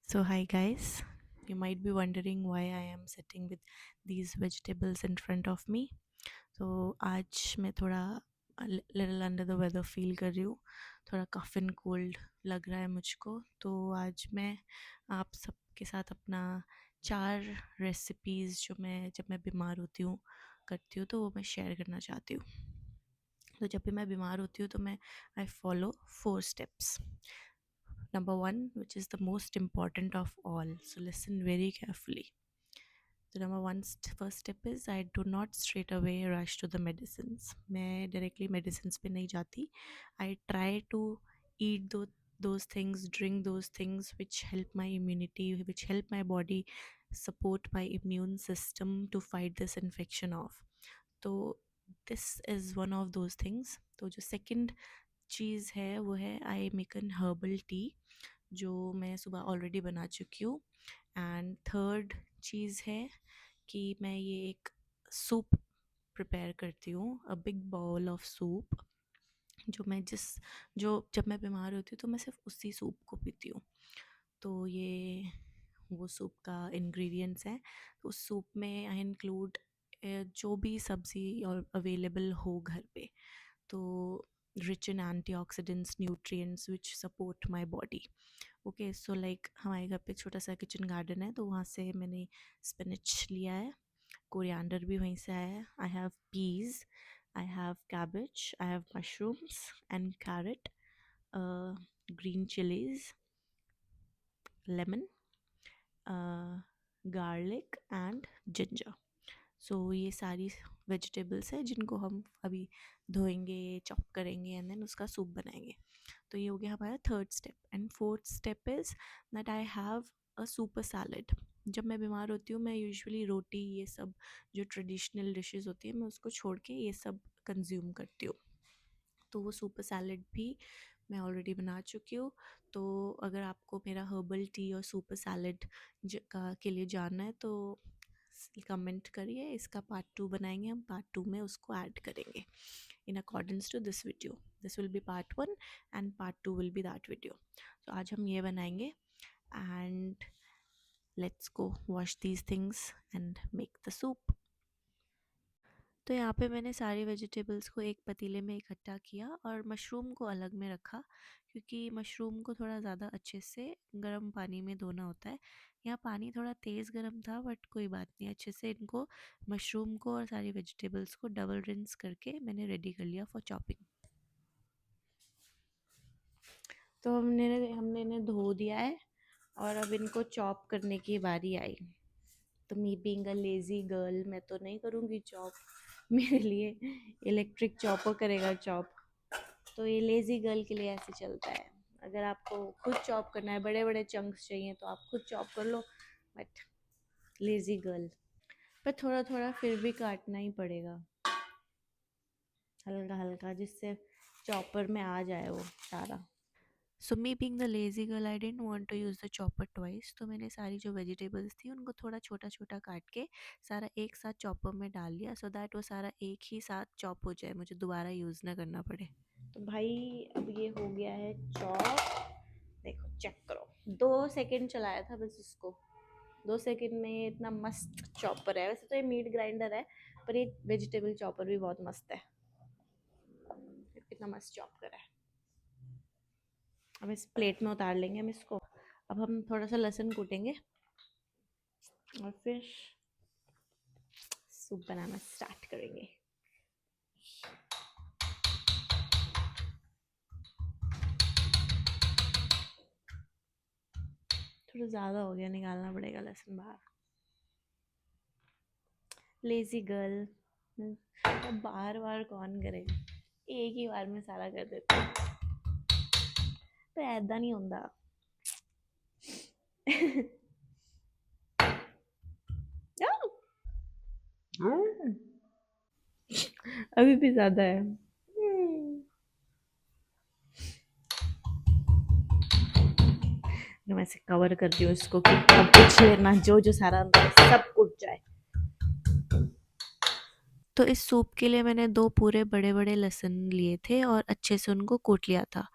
So, hi guys. You might be wondering why I am sitting with these vegetables in front of me. So, आज मैं थोड़ा little under the weather feel कर रही हूँ. थोड़ा cough and cold लग रहा है मुझको. तो आज मैं आप सबके साथ अपना 4 रेसिपीज़ जो मैं जब मैं बीमार होती हूँ करती हूँ तो वो मैं शेयर करना चाहती हूँ. तो जब भी मैं बीमार होती हूँ तो मैं I follow 4 steps. Number one, which is the most important of all. So listen very carefully. The number one first step is I do not straight away rush to the medicines. मैं directly medicines पे नहीं जाती. I try to eat those things, drink those things which help my immunity, which help my body support my immune system to fight this infection off. तो this is one of those things. तो जो second चीज़ है वो है I make an herbal tea जो मैं सुबह already बना चुकी हूँ. एंड थर्ड चीज़ है कि मैं ये एक सूप प्रिपेयर करती हूँ, a big bowl of soup, जो मैं जब मैं बीमार होती हूँ तो मैं सिर्फ उसी सूप को पीती हूँ. तो ये वो सूप का इंग्रेडिएंट्स हैं. तो उस सूप में आई इंक्लूड जो भी सब्ज़ी और अवेलेबल हो घर पे. तो rich in antioxidants, nutrients which support my body. Okay so like हमारे घर पे छोटा सा किचन गार्डन है तो वहाँ से मैंने स्पिनच लिया है, कोरिएंडर भी वहीं से आया है. I have peas, I have cabbage, I have mushrooms and carrot, green chillies, lemon, garlic and ginger. So ये सारी वेजिटेबल्स हैं जिनको हम अभी धोएंगे, चॉप करेंगे एंड देन उसका सूप बनाएंगे. तो ये हो गया हमारा third step. And fourth step is that I have a super salad. जब मैं बीमार होती हूँ मैं यूजुअली रोटी, ये सब जो ट्रेडिशनल डिशेस होती है, मैं उसको छोड़ के ये सब कंज्यूम करती हूँ. तो वो सुपर सैलड भी मैं ऑलरेडी बना चुकी हूँ. तो अगर आपको मेरा हर्बल टी और सुपर सैलड के लिए जानना है तो कमेंट करिए. इसका पार्ट 2 बनाएंगे हम. पार्ट 2 में उसको ऐड करेंगे in accordance to this video. This will be part 1 and part 2 will be that video. So आज हम ये बनाएंगे and let's go wash these things and make the soup. तो यहाँ पे मैंने सारी वेजिटेबल्स को एक पतीले में इकट्ठा किया और मशरूम को अलग में रखा क्योंकि मशरूम को थोड़ा ज़्यादा अच्छे से गर्म पानी में धोना होता है. यहाँ पानी थोड़ा तेज़ गर्म था बट कोई बात नहीं, अच्छे से इनको मशरूम को और सारी वेजिटेबल्स को डबल रिंस करके मैंने रेडी कर लिया फॉर चॉपिंग. तो हमने इन्हें धो दिया है और अब इनको चॉप करने की बारी आई. तो me being a lazy girl मैं तो नहीं करूँगी चॉप. मेरे लिए इलेक्ट्रिक चॉपर करेगा चॉप. तो ये लेज़ी गर्ल के लिए ऐसे चलता है. अगर आपको खुद चॉप करना है, बड़े बड़े चंक्स चाहिए तो आप खुद चॉप कर लो. But lazy girl. पर थोड़ा थोड़ा फिर भी काटना ही पड़ेगा, हल्का हल्का, जिससे चॉपर में आ जाए वो सारा. So me being the lazy girl I didn't want to use the chopper twice. तो मैंने सारी जो वेजिटेबल्स थी उनको थोड़ा छोटा छोटा काट के सारा एक साथ चॉपर में डाल लिया सो दैट वो सारा एक ही साथ चॉप हो जाए, मुझे दोबारा यूज़ ना करना पड़े. तो भाई अब ये हो गया है चॉप. देखो चेक करो, 2 सेकेंड चलाया था बस इसको. 2 सेकेंड में ये इतना मस्त चॉपर है. वैसे तो ये मीट ग्राइंडर है पर ये वेजिटेबल चॉपर भी बहुत मस्त है. कितना मस्त चॉप करा है. अब इस प्लेट में उतार लेंगे हम इसको. अब हम थोड़ा सा लहसुन कूटेंगे और फिर सूप बनाना स्टार्ट करेंगे. थोड़ा ज़्यादा हो गया, निकालना पड़ेगा लहसुन बाहर. Lazy girl. अब बार बार कौन करेगा, एक ही बार में सारा कर देते. पर ऐदा नहीं होता. अभी भी ज़्यादा है. मैं ऐसे कवर कर दी हूँ इसको कि अब कुछ लेना, जो जो सारा अंदर सब कुछ जाए. तो इस सूप के लिए मैंने 2 पूरे बड़े बड़े लहसुन लिए थे और अच्छे से उनको कूट लिया था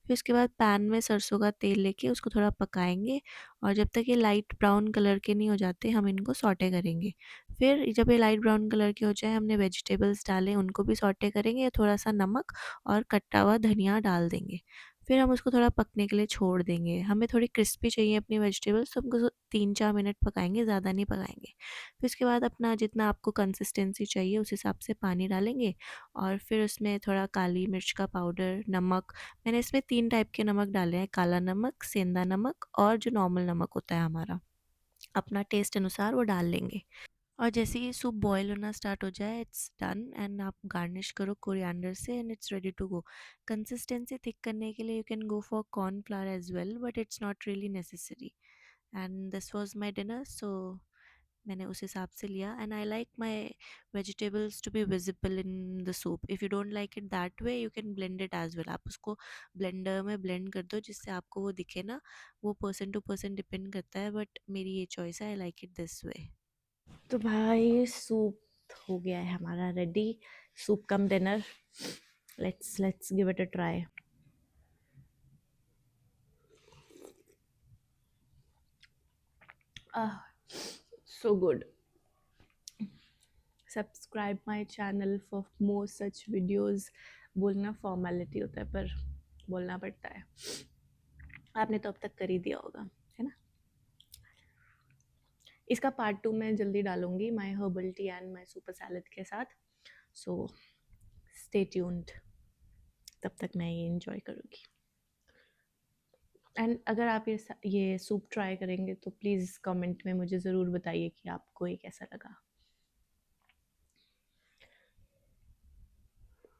फिर उसके बाद पैन में सरसों का तेल लेके उसको थोड़ा पकाएंगे, और जब तक ये लाइट ब्राउन कलर के नहीं हो जाते हम इनको सॉटे करेंगे। फिर जब ये लाइट ब्राउन कलर के हो जाए, हमने वेजिटेबल्स डाले उनको भी सॉटे करेंगे, थोड़ा सा नमक और कटा हुआ धनिया डाल देंगे। फिर हम उसको थोड़ा पकने के लिए छोड़ देंगे। हमें थोड़ी क्रिस्पी चाहिए अपनी वेजिटेबल्स, तो हमको 3-4 मिनट पकाएंगे, ज़्यादा नहीं पकाएंगे। फिर उसके बाद अपना जितना आपको कंसिस्टेंसी चाहिए उस हिसाब से पानी डालेंगे, और फिर उसमें थोड़ा काली मिर्च का पाउडर, नमक, मैंने इसमें 3 टाइप के नमक डाले हैं, काला नमक, सेंधा नमक और जो नॉर्मल नमक होता है हमारा, अपना टेस्ट अनुसार वो डाल लेंगे। और जैसे ही सूप बॉईल होना स्टार्ट हो जाए, इट्स डन, एंड आप गार्निश करो कोरिएंडर से and it's ready to go. Consistency thick करने के लिए you can go for corn flour as well, but it's not really necessary. And this was my dinner, so मैंने उस हिसाब से लिया, and I like my vegetables to be visible in the soup. If you don't like it that way, you can blend it as well. आप उसको blender में blend कर दो जिससे आपको वो दिखे ना, वो पर्सन टू पर्सन डिपेंड करता है, बट मेरी ये चॉइस है, I like it this way. तो भाई सूप हो गया है हमारा ready, soup come dinner. Let's give it a try. So good. Subscribe my channel for more such videos. बोलना फॉर्मेलिटी होता है पर बोलना पड़ता है। आपने तो अब तक कर ही दिया होगा, है ना। इसका पार्ट 2 मैं जल्दी डालूंगी, my herbal tea and my super salad के साथ, सो स्टे ट्यून्ड। तब तक मैं ये इंजॉय करूँगी। एंड अगर आप ये सूप ट्राई करेंगे तो प्लीज़ कमेंट में मुझे ज़रूर बताइए कि आपको ये कैसा लगा।